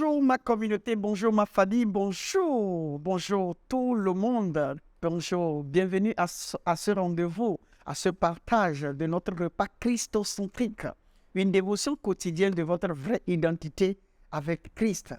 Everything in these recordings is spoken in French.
Bonjour ma communauté, bonjour ma famille, bonjour tout le monde. Bonjour, bienvenue à ce rendez-vous, à ce partage de notre repas christocentrique, une dévotion quotidienne de votre vraie identité avec Christ.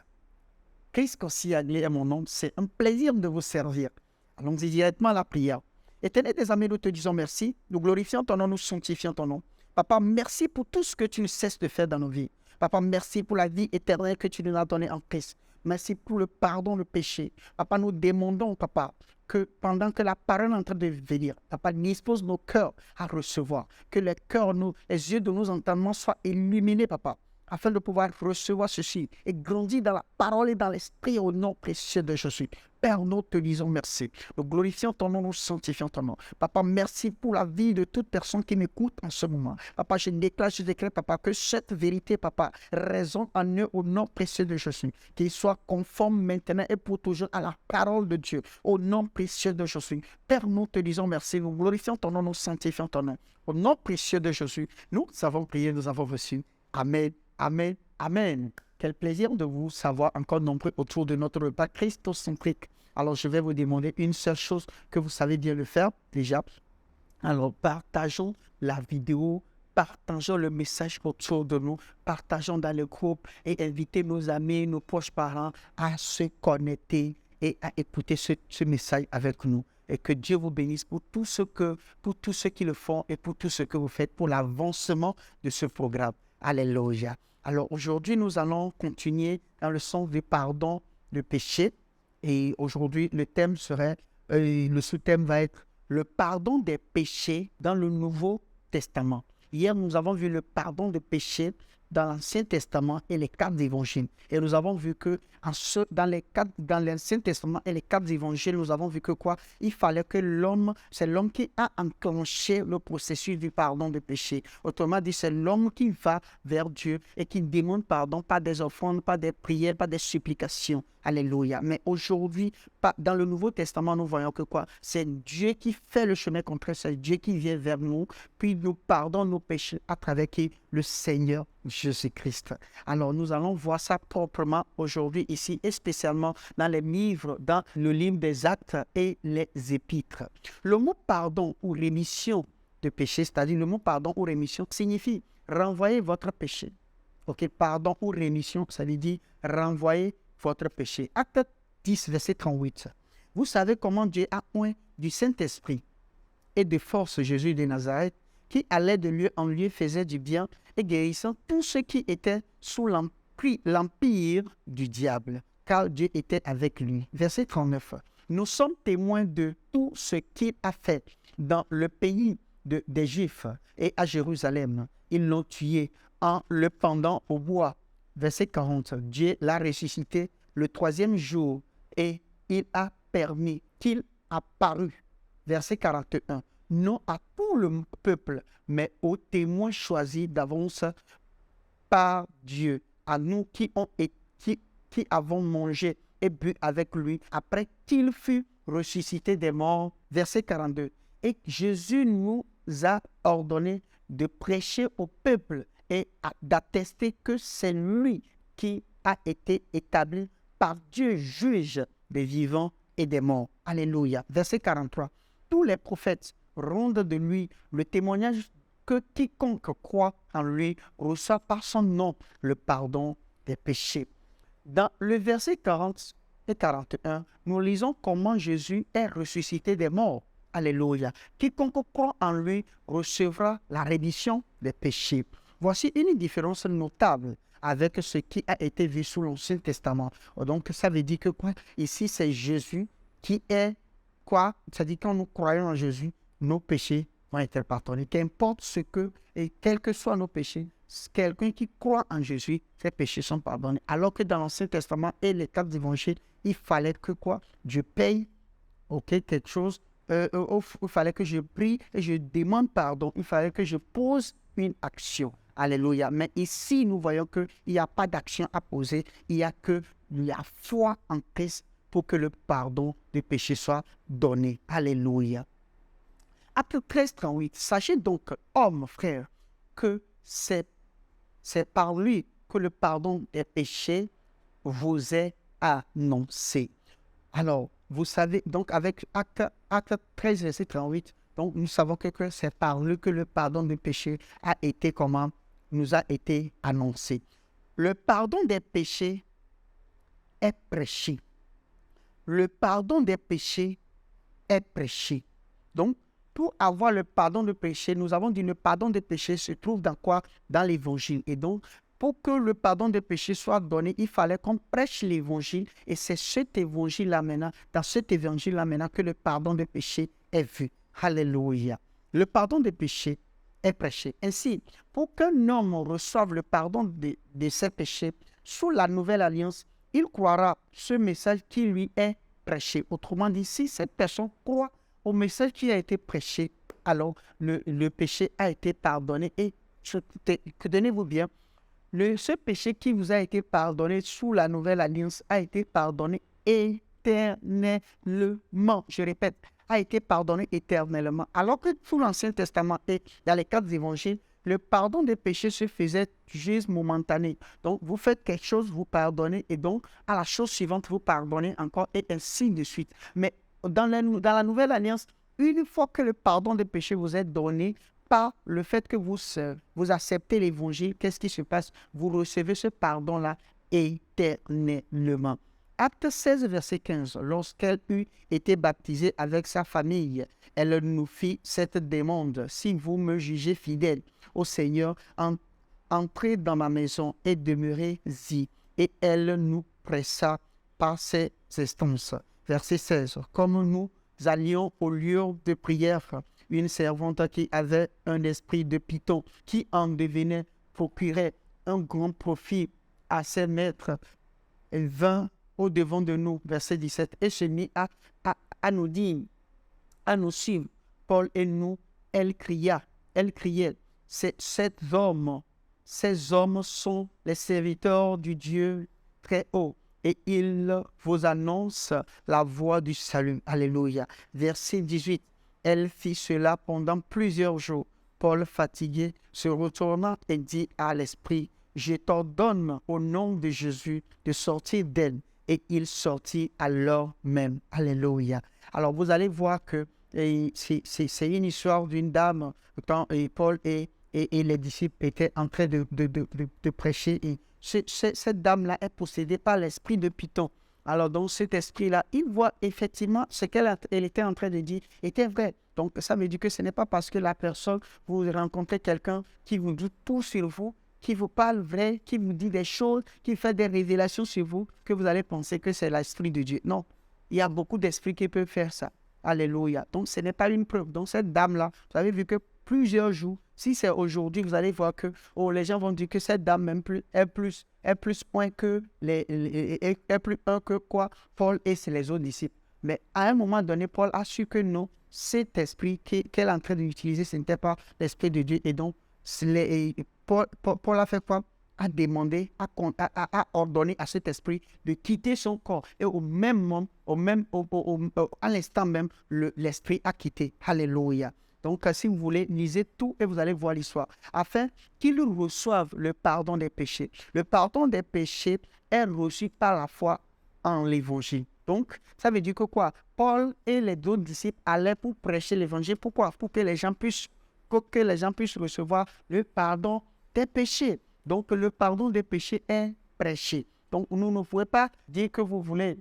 Christ Koscielny est mon nom, c'est un plaisir de vous servir. Allons-y directement à la prière. Éternel des amis, nous te disons merci, nous glorifions ton nom, nous sanctifions ton nom. Papa, merci pour tout ce que tu ne cesses de faire dans nos vies. Papa, merci pour la vie éternelle que tu nous as donnée en Christ. Merci pour le pardon, le péché. Papa, nous demandons, Papa, que pendant que la parole est en train de venir, Papa, dispose nos cœurs à recevoir. Que les cœurs, les yeux de nos entendements soient illuminés, Papa, afin de pouvoir recevoir ceci et grandir dans la parole et dans l'esprit au nom précieux de Jésus. Père, nous te disons merci. Nous glorifions ton nom, nous sanctifions ton nom. Papa, merci pour la vie de toute personne qui m'écoute en ce moment. Papa, je déclare, Papa, que cette vérité, Papa, résonne en eux au nom précieux de Jésus. Qu'il soit conforme maintenant et pour toujours à la parole de Dieu, au nom précieux de Jésus. Père, nous te disons merci. Nous glorifions ton nom, nous sanctifions ton nom. Au nom précieux de Jésus, nous avons prié, nous avons reçu. Amen. Amen, amen. Quel plaisir de vous savoir encore nombreux autour de notre repas christocentrique. Alors, je vais vous demander une seule chose que vous savez bien le faire déjà. Alors, partageons la vidéo, partageons le message autour de nous, partageons dans le groupe et invitez nos amis, nos proches parents à se connecter et à écouter ce message avec nous. Et que Dieu vous bénisse pour tout ceux qui le font et pour tout ce que vous faites pour l'avancement de ce programme. Alléluia. Alors aujourd'hui, nous allons continuer dans le sens du pardon du péché. Et aujourd'hui, le sous-thème va être le pardon des péchés dans le Nouveau Testament. Hier, nous avons vu le pardon des péchés dans l'Ancien Testament et les 4 évangiles. Et nous avons vu que dans l'Ancien Testament et les 4 évangiles, nous avons vu que quoi? Il fallait que c'est l'homme qui a enclenché le processus du pardon des péchés. Autrement dit, c'est l'homme qui va vers Dieu et qui demande pardon, pas des offrandes, pas des prières, pas des supplications. Alléluia. Mais aujourd'hui, dans le Nouveau Testament, nous voyons que quoi? C'est Dieu qui fait le chemin contraire, c'est Dieu qui vient vers nous, puis nous pardonne nos péchés à travers qui? Le Seigneur Jésus-Christ. Alors, nous allons voir ça proprement aujourd'hui ici, et spécialement dans le livre des Actes et les Épîtres. Le mot pardon ou rémission de péché, c'est-à-dire le mot pardon ou rémission, signifie renvoyer votre péché. Ok, pardon ou rémission, ça veut dire renvoyer votre péché. Acte 10, verset 38. Vous savez comment Dieu a oint du Saint-Esprit et de force Jésus de Nazareth, qui allait de lieu en lieu, faisait du bien et guérissant tous ceux qui étaient sous l'empire du diable, car Dieu était avec lui. Verset 39. Nous sommes témoins de tout ce qu'il a fait dans le pays des Juifs et à Jérusalem. Ils l'ont tué en le pendant au bois. Verset 40. Dieu l'a ressuscité le 3e jour et il a permis qu'il apparût. Verset 41. Non à tout le peuple, mais aux témoins choisis d'avance par Dieu, à nous qui avons mangé et bu avec lui après qu'il fut ressuscité des morts. Verset 42. Et Jésus nous a ordonné de prêcher au peuple et d'attester que c'est lui qui a été établi par Dieu, juge des vivants et des morts. Alléluia. Verset 43. Tous les prophètes rendent de lui le témoignage que quiconque croit en lui reçoit par son nom le pardon des péchés. Dans le verset 40 et 41, nous lisons comment Jésus est ressuscité des morts. Alléluia. Quiconque croit en lui recevra la rémission des péchés. Voici une différence notable avec ce qui a été vu sous l'Ancien Testament. Donc, ça veut dire que quoi? Ici, c'est Jésus qui est quoi? C'est-à-dire quand nous croyons en Jésus, nos péchés vont être pardonnés. Qu'importe ce que, et quels que soient nos péchés, quelqu'un qui croit en Jésus, ses péchés sont pardonnés. Alors que dans l'Ancien Testament et les 4 évangiles, il fallait que quoi? Dieu paye, quelque chose. Il fallait que je prie et je demande pardon. Il fallait que je pose une action. Alléluia. Mais ici, nous voyons qu'il n'y a pas d'action à poser. Il y a que la foi en Christ pour que le pardon des péchés soit donné. Alléluia. Acte 13, 38. Sachez donc, hommes, frères, que c'est par lui que le pardon des péchés vous est annoncé. Alors, vous savez, donc avec acte 13, verset 38, donc nous savons que c'est par lui que le pardon des péchés a été nous a été annoncé. Le pardon des péchés est prêché. Le pardon des péchés est prêché. Donc, pour avoir le pardon des péchés, nous avons dit le pardon des péchés se trouve dans quoi? Dans l'évangile. Et donc, pour que le pardon des péchés soit donné, il fallait qu'on prêche l'évangile. Et c'est cet évangile-là maintenant, dans cet évangile-là maintenant, que le pardon des péchés est vu. Alléluia. Le pardon des péchés est prêché. Ainsi, pour qu'un homme reçoive le pardon de ses péchés, sous la nouvelle alliance, il croira ce message qui lui est prêché. Autrement dit, si cette personne croit au message qui a été prêché, alors le péché a été pardonné. Et tenez-vous bien, ce péché qui vous a été pardonné sous la nouvelle alliance a été pardonné éternellement. Je répète, a été pardonné éternellement. Alors que sous l'Ancien Testament et dans les 4 évangiles, le pardon des péchés se faisait juste momentané. Donc, vous faites quelque chose, vous pardonnez, et donc, à la chose suivante, vous pardonnez encore, et ainsi de suite. Mais dans la nouvelle alliance, une fois que le pardon des péchés vous est donné, par le fait que vous acceptez l'évangile, qu'est-ce qui se passe? Vous recevez ce pardon-là éternellement. Acte 16, verset 15. Lorsqu'elle eut été baptisée avec sa famille, elle nous fit cette demande. Si vous me jugez fidèle au Seigneur, entrez dans ma maison et demeurez-y. Et elle nous pressa par ses instances. Verset 16. Comme nous allions au lieu de prière, une servante qui avait un esprit de python, qui en devenait procurait un grand profit à ses maîtres, elle vint au-devant de nous, verset 17, et se mit à nous dire, à nous suivre. Paul et nous, elle criait, ces hommes sont les serviteurs du Dieu très haut, et ils vous annoncent la voie du salut. Alléluia. Verset 18, elle fit cela pendant plusieurs jours. Paul, fatigué, se retourna et dit à l'esprit, je t'ordonne au nom de Jésus de sortir d'elle. Et il sortit alors même. Alléluia. Alors vous allez voir que c'est une histoire d'une dame quand Paul et les disciples étaient en train de prêcher. Et cette dame-là est possédée par l'esprit de Python. Alors donc cet esprit-là, il voit effectivement ce qu'elle était en train de dire était vrai. Donc ça veut dire que ce n'est pas parce que la personne, vous rencontrez quelqu'un qui vous dit tout sur vous, qui vous parle vrai, qui vous dit des choses, qui fait des révélations sur vous, que vous allez penser que c'est l'esprit de Dieu. Non, il y a beaucoup d'esprits qui peuvent faire ça. Alléluia. Donc, ce n'est pas une preuve. Donc, cette dame-là, vous avez vu que plusieurs jours, si c'est aujourd'hui, vous allez voir que les gens vont dire que cette dame même est plus point que est plus un que quoi, Paul et les autres disciples. Mais à un moment donné, Paul a su que non, cet esprit qu'elle est en train d'utiliser, ce n'était pas l'esprit de Dieu. Et donc, Paul a fait quoi? A demandé, a ordonné à cet esprit de quitter son corps. Et au même moment, à l'instant même, l'esprit a quitté. Alléluia. Donc, si vous voulez, lisez tout et vous allez voir l'histoire. Afin qu'ils reçoivent le pardon des péchés. Le pardon des péchés est reçu par la foi en l'évangile. Donc, ça veut dire que quoi? Paul et les autres disciples allaient pour prêcher l'évangile. Pourquoi? Pour que les gens puissent recevoir le pardon des péchés. Donc, le pardon des péchés est prêché. Donc, nous ne pouvons pas dire que vous voulez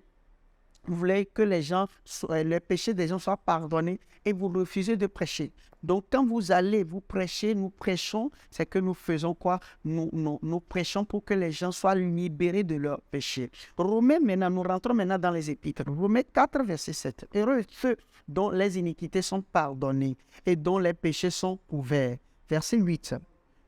que les péchés des gens soient pardonnés et vous refusez de prêcher. Donc, quand vous allez vous prêcher, nous prêchons, c'est que nous faisons quoi? Nous prêchons pour que les gens soient libérés de leurs péchés. Nous rentrons maintenant dans les épîtres. Romains 4, verset 7. Heureux ceux dont les iniquités sont pardonnées et dont les péchés sont couverts. Verset 8.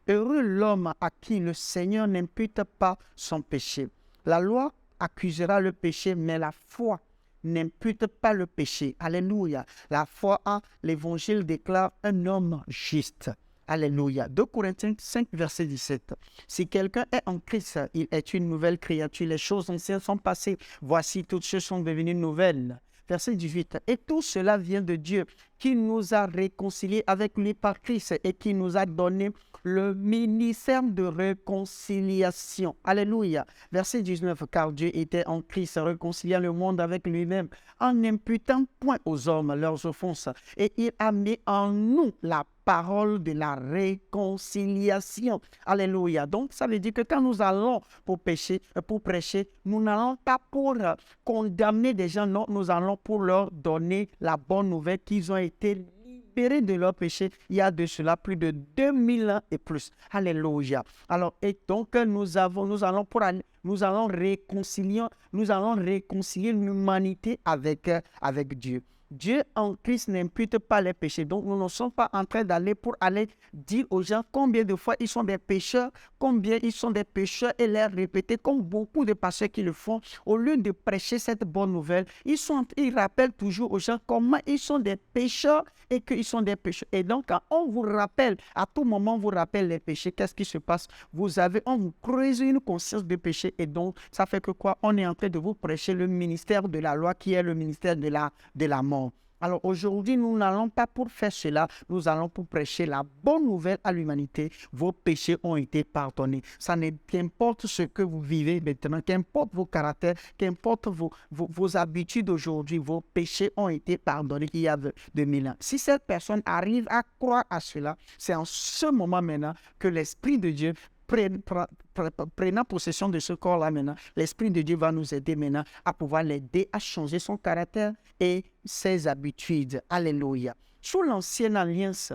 Heureux l'homme à qui le Seigneur n'impute pas son péché. La loi accusera le péché, mais la foi n'impute pas le péché. Alléluia. La foi en l'évangile déclare un homme juste. Alléluia. 2 Corinthiens 5, verset 17. Si quelqu'un est en Christ, il est une nouvelle créature. Les choses anciennes sont passées. Voici, toutes choses sont devenues nouvelles. verset 18. Et tout cela vient de Dieu qui nous a réconciliés avec lui par Christ et qui nous a donné le ministère de réconciliation. Alléluia. Verset 19. Car Dieu était en Christ réconciliant le monde avec lui-même en n'imputant point aux hommes leurs offenses. Et il a mis en nous la parole de la réconciliation. Alléluia. Donc, ça veut dire que quand nous allons pour prêcher, nous n'allons pas pour condamner des gens, non, nous allons pour leur donner la bonne nouvelle qu'ils ont été libérés de leur péché il y a de cela plus de 2000 ans et plus. Alléluia. Alors, et donc, nous allons réconcilier l'humanité avec Dieu. Dieu en Christ n'impute pas les péchés. Donc, nous ne sommes pas en train d'aller dire aux gens combien de fois ils sont des pécheurs, combien ils sont des pécheurs et les répéter comme beaucoup de pasteurs qui le font. Au lieu de prêcher cette bonne nouvelle, ils rappellent toujours aux gens comment ils sont des pécheurs et qu'ils sont des pécheurs. Et donc, quand on vous rappelle, à tout moment, on vous rappelle les péchés, qu'est-ce qui se passe? On vous creuse une conscience de péché et donc, ça fait que quoi? On est en train de vous prêcher le ministère de la loi qui est le ministère de la mort. Alors aujourd'hui, nous n'allons pas pour faire cela, nous allons pour prêcher la bonne nouvelle à l'humanité. Vos péchés ont été pardonnés. Ça qu'importe ce que vous vivez maintenant, qu'importe vos caractères, qu'importe vos habitudes aujourd'hui, vos péchés ont été pardonnés il y a 2000 ans. Si cette personne arrive à croire à cela, c'est en ce moment maintenant que l'Esprit de Dieu prenant possession de ce corps-là maintenant, l'Esprit de Dieu va nous aider maintenant à pouvoir l'aider à changer son caractère et ses habitudes. Alléluia. Sous l'ancienne alliance,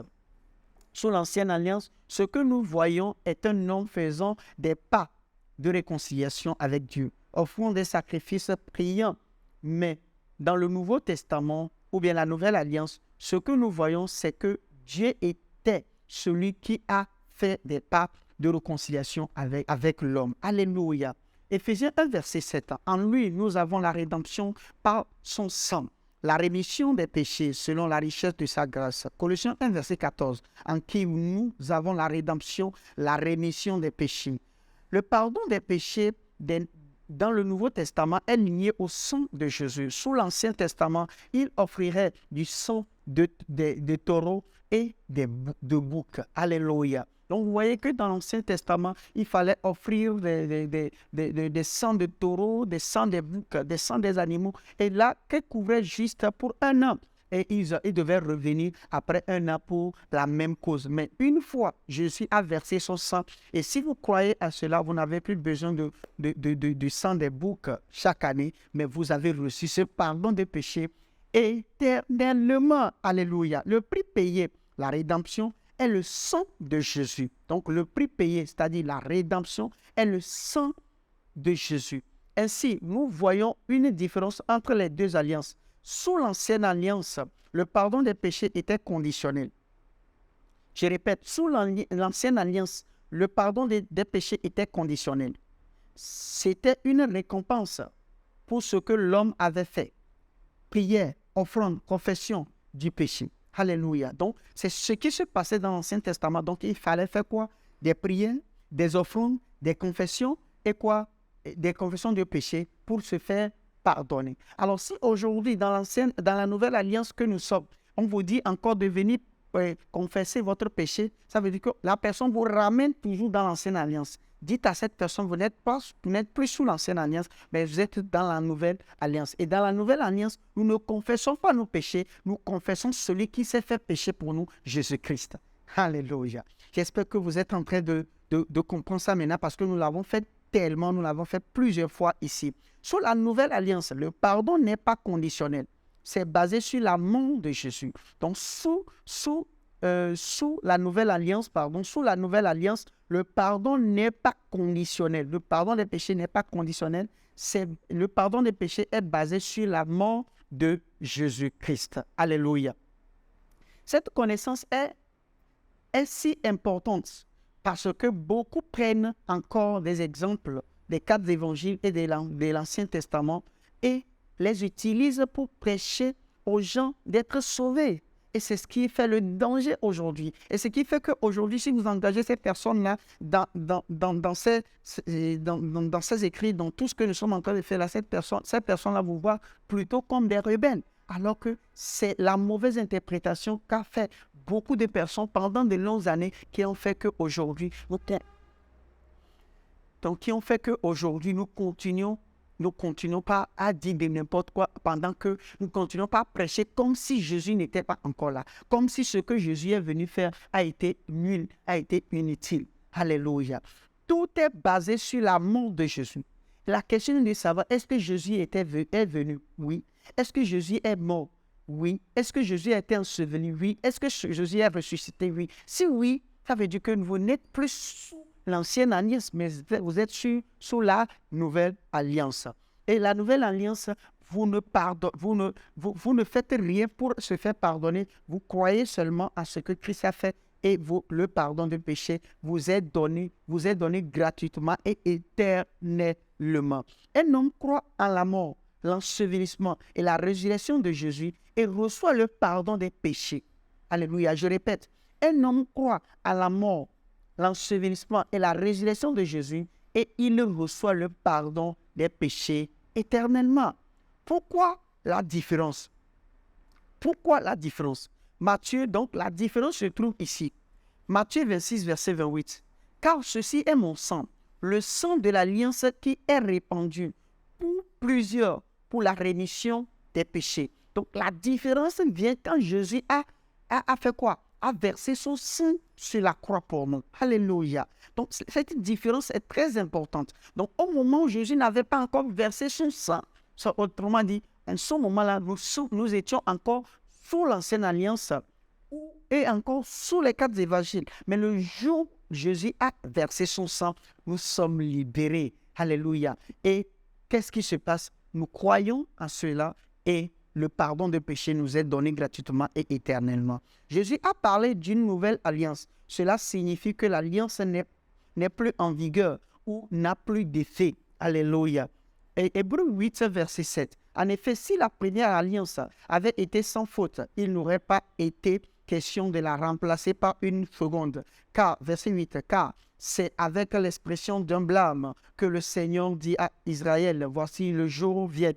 ce que nous voyons est un homme faisant des pas de réconciliation avec Dieu, offrant des sacrifices priants. Mais dans le Nouveau Testament, ou bien la Nouvelle Alliance, ce que nous voyons, c'est que Dieu était celui qui a fait des pas de réconciliation avec l'homme. Alléluia. Éphésiens 1, verset 7. En lui, nous avons la rédemption par son sang, la rémission des péchés selon la richesse de sa grâce. Colossiens 1, verset 14. En qui nous avons la rédemption, la rémission des péchés. Le pardon des péchés dans le Nouveau Testament est lié au sang de Jésus. Sous l'Ancien Testament, il offrirait du sang de taureaux et de boucs. Alléluia. Donc, vous voyez que dans l'Ancien Testament, il fallait offrir des sangs de taureaux, des sangs des boucs, des sangs des animaux. Et là, qu'ils couvraient juste pour un an. Et ils devaient revenir après un an pour la même cause. Mais une fois, Jésus a versé son sang. Et si vous croyez à cela, vous n'avez plus besoin du sang des boucs chaque année. Mais vous avez reçu ce pardon des péchés éternellement. Alléluia. Le prix payé, la rédemption, est le sang de Jésus. Donc, le prix payé, c'est-à-dire la rédemption, est le sang de Jésus. Ainsi, nous voyons une différence entre les deux alliances. Sous l'ancienne alliance, le pardon des péchés était conditionnel. Je répète, sous l'ancienne alliance, le pardon des péchés était conditionnel. C'était une récompense pour ce que l'homme avait fait. Prière, offrande, confession du péché. Alléluia. Donc, c'est ce qui se passait dans l'Ancien Testament. Donc, il fallait faire quoi? Des prières, des offrandes, des confessions et quoi? Des confessions de péché pour se faire pardonner. Alors, si aujourd'hui, dans la nouvelle alliance que nous sommes, on vous dit encore de venir confesser votre péché, ça veut dire que la personne vous ramène toujours dans l'ancienne alliance. Dites à cette personne, vous n'êtes plus sous l'ancienne alliance, mais vous êtes dans la nouvelle alliance. Et dans la nouvelle alliance, nous ne confessons pas nos péchés, nous confessons celui qui s'est fait péché pour nous, Jésus-Christ. Alléluia. J'espère que vous êtes en train de comprendre ça maintenant parce que nous l'avons fait nous l'avons fait plusieurs fois ici. Sous la nouvelle alliance, le pardon n'est pas conditionnel. C'est basé sur l'amour de Jésus. Donc, sous la nouvelle alliance, le pardon n'est pas conditionnel. Le pardon des péchés n'est pas conditionnel. Le pardon des péchés est basé sur la mort de Jésus-Christ. Alléluia. Cette connaissance est si importante parce que beaucoup prennent encore des exemples des 4 évangiles et de l'Ancien Testament et les utilisent pour prêcher aux gens d'être sauvés. Et c'est ce qui fait le danger aujourd'hui. Et ce qui fait qu'aujourd'hui, si vous engagez ces personnes-là dans ces écrits, dans tout ce que nous sommes en train de faire là, ces personnes-là vous voient plutôt comme des rebelles. Alors que c'est la mauvaise interprétation qu'a fait beaucoup de personnes pendant de longues années qui ont fait qu'aujourd'hui, nous continuons pas à dire de n'importe quoi pendant que nous continuons pas à prêcher comme si Jésus n'était pas encore là, comme si ce que Jésus est venu faire a été nul, a été inutile. Alléluia. Tout est basé sur la mort de Jésus. La question est de savoir, est-ce que Jésus est venu? Oui. Est-ce que Jésus est mort? Oui. Est-ce que Jésus a été enseveli? Oui. Est-ce que Jésus est ressuscité? Oui. Si oui, ça veut dire que vous n'êtes plus sous l'ancienne alliance, mais vous êtes sous la nouvelle alliance. Et la nouvelle alliance, vous ne faites rien pour se faire pardonner. Vous croyez seulement à ce que Christ a fait et le pardon de péché vous est donné gratuitement et éternellement. Un homme croit en la mort, l'ensevelissement et la résurrection de Jésus et reçoit le pardon des péchés. Alléluia, je répète, un homme croit à la mort, l'ensevelissement et la résurrection de Jésus et il reçoit le pardon des péchés éternellement. Pourquoi la différence? Pourquoi la différence? Matthieu, donc la différence se trouve ici. Matthieu 26, verset 28. Car ceci est mon sang, le sang de l'alliance qui est répandu pour plusieurs, pour la rémission des péchés. Donc la différence vient quand Jésus a fait quoi? A versé son sang sur la croix pour nous. Alléluia. Donc cette différence est très importante. Donc au moment où Jésus n'avait pas encore versé son sang, autrement dit, en ce moment-là, nous étions encore sous l'ancienne alliance et encore sous les 4 évangiles. Mais le jour où Jésus a versé son sang, nous sommes libérés. Alléluia. Et qu'est-ce qui se passe? Nous croyons à cela et le pardon de péché nous est donné gratuitement et éternellement. Jésus a parlé d'une nouvelle alliance. Cela signifie que l'alliance n'est plus en vigueur ou n'a plus d'effet. Alléluia. Et Hébreux 8, verset 7. En effet, si la première alliance avait été sans faute, il n'aurait pas été question de la remplacer par une seconde. Car, verset 8, car c'est avec l'expression d'un blâme que le Seigneur dit à Israël, voici le jour vient.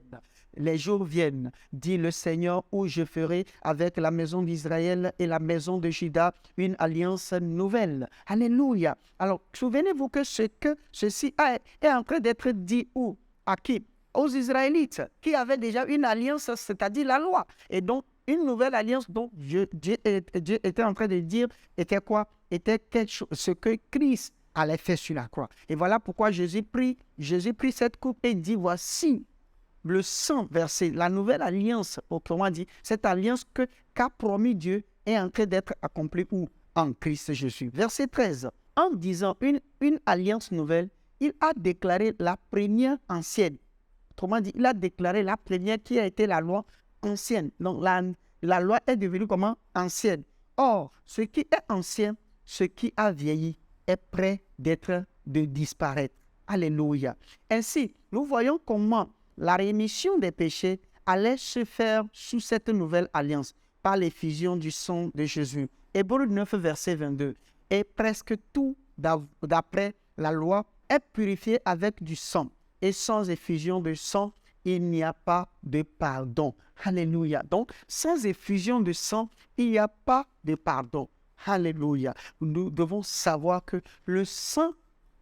Les jours viennent, dit le Seigneur, où je ferai avec la maison d'Israël et la maison de Juda une alliance nouvelle. Alléluia. Alors, souvenez-vous que ceci est en train d'être dit où? À qui? Aux Israélites, qui avaient déjà une alliance, c'est-à-dire la loi. Et donc, une nouvelle alliance dont Dieu était en train de dire, était quoi? Était quelque chose, ce que Christ allait faire sur la croix. Et voilà pourquoi Jésus prit cette coupe et dit, voici le sang versé, la nouvelle alliance, autrement dit, cette alliance qu'a promis Dieu est en train d'être accomplie où? En Christ Jésus. Verset 13. En disant une alliance nouvelle, il a déclaré la première ancienne. Autrement dit, il a déclaré la première qui a été la loi ancienne. Donc, la loi est devenue comment? Ancienne. Or, ce qui est ancien, ce qui a vieilli, est prêt de disparaître. Alléluia. Ainsi, nous voyons comment la rémission des péchés allait se faire sous cette nouvelle alliance par l'effusion du sang de Jésus. Hébreux 9, verset 22. Et presque tout, d'après la loi, est purifié avec du sang. Et sans effusion de sang, il n'y a pas de pardon. Alléluia. Donc, sans effusion de sang, il n'y a pas de pardon. Alléluia. Nous devons savoir que le sang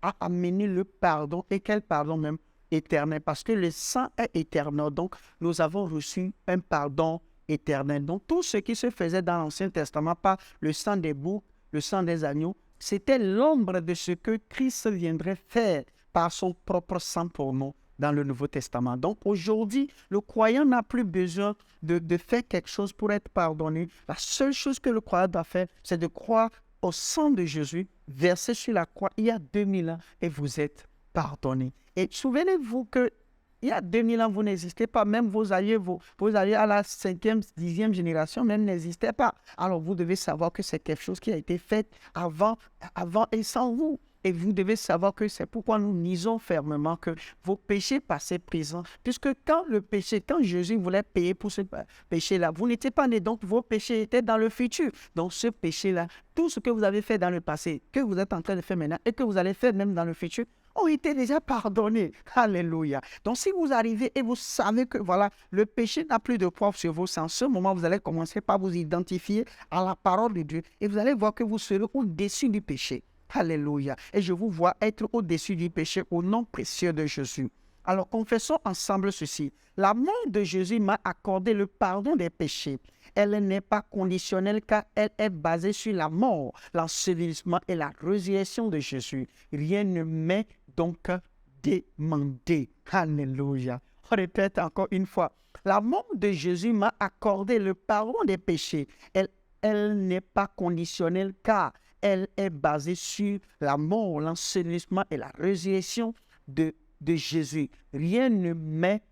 a amené le pardon. Et quel pardon même? Éternel, parce que le sang est éternel. Donc, nous avons reçu un pardon éternel. Donc, tout ce qui se faisait dans l'Ancien Testament par le sang des boucs, le sang des agneaux, c'était l'ombre de ce que Christ viendrait faire par son propre sang pour nous dans le Nouveau Testament. Donc, aujourd'hui, le croyant n'a plus besoin de faire quelque chose pour être pardonné. La seule chose que le croyant doit faire, c'est de croire au sang de Jésus versé sur la croix il y a 2000 ans et vous êtes pardonné. Et souvenez-vous que il y a 2000 ans, vous n'existez pas. Même vos alliés à la 5e, 10e génération, même n'existaient pas. Alors, vous devez savoir que c'est quelque chose qui a été fait avant et sans vous. Et vous devez savoir que c'est pourquoi nous disons fermement que vos péchés passés, présents, puisque quand Jésus voulait payer pour ce péché-là, vous n'étiez pas né, donc vos péchés étaient dans le futur. Donc ce péché-là, tout ce que vous avez fait dans le passé, que vous êtes en train de faire maintenant et que vous allez faire même dans le futur, ont été déjà pardonnés. Alléluia. Donc si vous arrivez et vous savez que voilà, le péché n'a plus de poids sur vous, c'est en ce moment vous allez commencer par vous identifier à la parole de Dieu et vous allez voir que vous serez au-dessus du péché. Alléluia. Et je vous vois être au-dessus du péché au nom précieux de Jésus. Alors, confessons ensemble ceci. La mort de Jésus m'a accordé le pardon des péchés. Elle n'est pas conditionnelle car elle est basée sur la mort, l'ensevelissement et la résurrection de Jésus. Rien ne m'est donc demandé. Alléluia. On répète encore une fois. La mort de Jésus m'a accordé le pardon des péchés. Elle n'est pas conditionnelle car elle est basée sur la mort, l'ensevelissement et la résurrection de Jésus. Rien ne m'est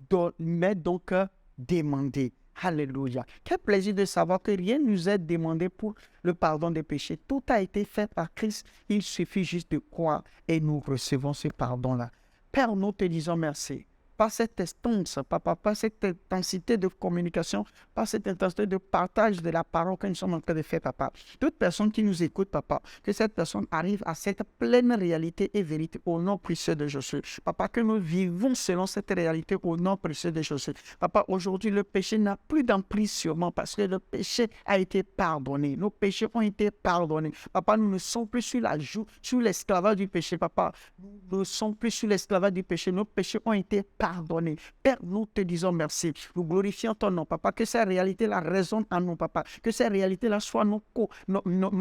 donc demandé. Alléluia. Quel plaisir de savoir que rien ne nous est demandé pour le pardon des péchés. Tout a été fait par Christ. Il suffit juste de croire et nous recevons ce pardon-là. Père, nous te disons merci. Par cette instance, papa, par cette intensité de communication, par cette intensité de partage de la parole que nous sommes en train de faire, papa. Toute personne qui nous écoute, papa, que cette personne arrive à cette pleine réalité et vérité au nom précieux de Jésus. Papa, que nous vivons selon cette réalité au nom précieux de Jésus. Papa, aujourd'hui, le péché n'a plus d'emprise sur moi parce que le péché a été pardonné. Nos péchés ont été pardonnés. Papa, nous ne sommes plus sur l'esclavage du péché, papa. Nous ne sommes plus sur l'esclavage du péché. Nos péchés ont été pardonné. Père, nous te disons merci. Nous glorifions ton nom, papa. Que ces réalités-là résonnent en nous, papa. Que ces réalités-là soient nos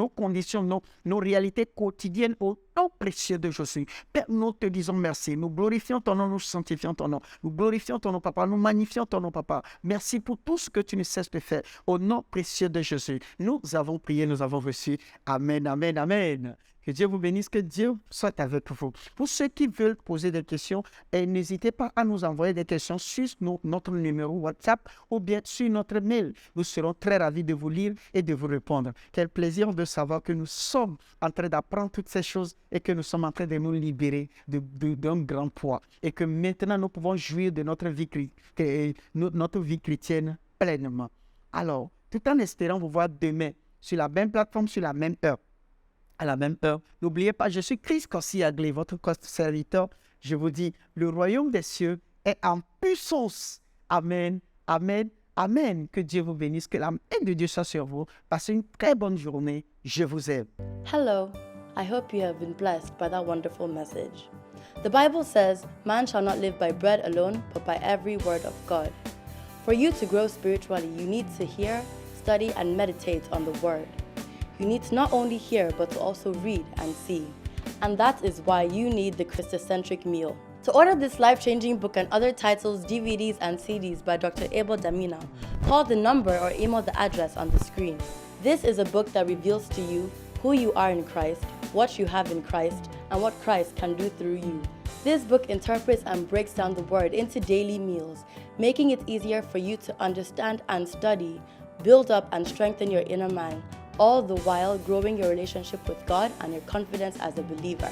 conditions, nos réalités quotidiennes au nom précieux de Jésus. Père, nous te disons merci. Nous glorifions ton nom, nous sanctifions ton nom. Nous glorifions ton nom, papa. Nous magnifions ton nom, papa. Merci pour tout ce que tu ne cesses de faire. Au nom précieux de Jésus. Nous avons prié, nous avons reçu. Amen, amen, amen. Que Dieu vous bénisse, que Dieu soit avec vous. Pour ceux qui veulent poser des questions, n'hésitez pas à nous envoyer des questions sur notre numéro WhatsApp ou bien sur notre mail. Nous serons très ravis de vous lire et de vous répondre. Quel plaisir de savoir que nous sommes en train d'apprendre toutes ces choses et que nous sommes en train de nous libérer d'un grand poids. Et que maintenant, nous pouvons jouir de notre vie chrétienne pleinement. Alors, tout en espérant vous voir demain sur la même plateforme, sur la même heure. À la même heure, n'oubliez pas, je suis Chris Koscielny, votre serviteur. Je vous dis, le royaume des cieux est en puissance. Amen, amen, amen. Que Dieu vous bénisse, que la main de Dieu soit sur vous. Passez une très bonne journée. Je vous aime. Hello, I hope you have been blessed by that wonderful message. The Bible says, man shall not live by bread alone, but by every word of God. For you to grow spiritually, you need to hear, study, and meditate on the word. You need to not only hear, but to also read and see. And that is why you need the Christocentric meal. To order this life-changing book and other titles, DVDs, and CDs by Dr. Abel Damina, call the number or email the address on the screen. This is a book that reveals to you who you are in Christ, what you have in Christ, and what Christ can do through you. This book interprets and breaks down the word into daily meals, making it easier for you to understand and study, build up and strengthen your inner man, all the while growing your relationship with God and your confidence as a believer.